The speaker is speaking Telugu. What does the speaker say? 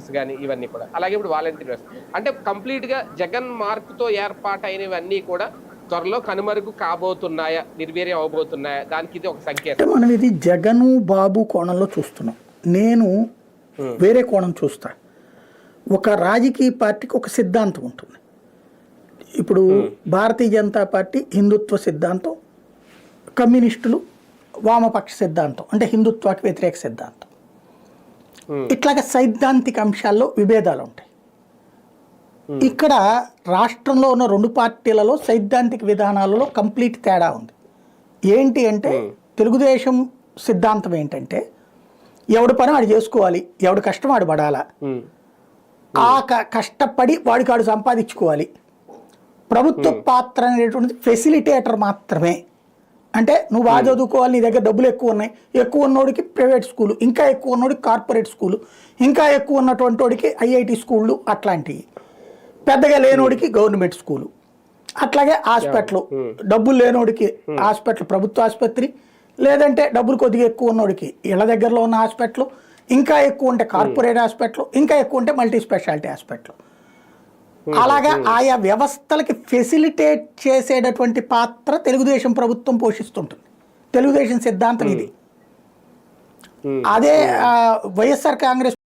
హాస్పిటల్స్ కానీ ఇవన్నీ కూడా, అలాగే ఇప్పుడు వాలంటీర్ వ్యవస్థ అంటే కంప్లీట్గా జగన్ మార్క్తో ఏర్పాటైనవన్నీ కూడా త్వరలో కనుమరుగు కాబోతున్నాయా, నిర్వీర్యం అవబోతున్నాయా, దానికి ఇది ఒక సంకేతం. మనం ఇది జగను బాబు కోణంలో చూస్తున్నాం. నేను వేరే కోణం చూస్తా. ఒక రాజకీయ పార్టీకి ఒక సిద్ధాంతం ఉంటుంది. ఇప్పుడు భారతీయ జనతా పార్టీ హిందుత్వ సిద్ధాంతం, కమ్యూనిస్టులు వామపక్ష సిద్ధాంతం అంటే హిందుత్వానికి వ్యతిరేక సిద్ధాంతం. ఇట్లాగ సైద్ధాంతిక అంశాల్లో విభేదాలు ఉంటాయి. ఇక్కడ రాష్ట్రంలో ఉన్న రెండు పార్టీలలో సైద్ధాంతిక విధానాలలో కంప్లీట్ తేడా ఉంది. ఏంటి అంటే తెలుగుదేశం సిద్ధాంతం ఏంటంటే ఎవడి పని వాడు చేసుకోవాలి, ఎవడి కష్టం వాడు పడాలా, ఆ కష్టపడి వాడికి సంపాదించుకోవాలి. ప్రభుత్వ పాత్ర అనేటువంటిది ఫెసిలిటేటర్ మాత్రమే. అంటే నువ్వు బాగా చదువుకోవాలి, నీ దగ్గర డబ్బులు ఎక్కువ ఉన్నాయి, ఎక్కువ ఉన్నోడికి ప్రైవేట్ స్కూలు, ఇంకా ఎక్కువ ఉన్నోడికి కార్పొరేట్ స్కూలు, ఇంకా ఎక్కువ ఉన్నటువంటి వాడికి ఐఐటి స్కూళ్ళు, అట్లాంటివి. పెద్దగా లేనోడికి గవర్నమెంట్ స్కూలు, అట్లాగే హాస్పిటల్, డబ్బులు లేనోడికి హాస్పిటల్ ప్రభుత్వ ఆసుపత్రి, లేదంటే డబ్బులు కొద్దిగా ఎక్కువ ఉన్నోడికి ఇళ్ళ దగ్గరలో ఉన్న హాస్పిటల్, ఇంకా ఎక్కువ ఉంటే కార్పొరేట్ హాస్పిటల్, ఇంకా ఎక్కువ ఉంటే మల్టీ స్పెషాలిటీ హాస్పిటల్. అలాగా ఆయా వ్యవస్థలకి ఫెసిలిటేట్ చేసేటటువంటి పాత్ర తెలుగుదేశం ప్రభుత్వం పోషిస్తుంటుంది. తెలుగుదేశం సిద్ధాంతం ఇది. అదే వైఎస్ఆర్ కాంగ్రెస్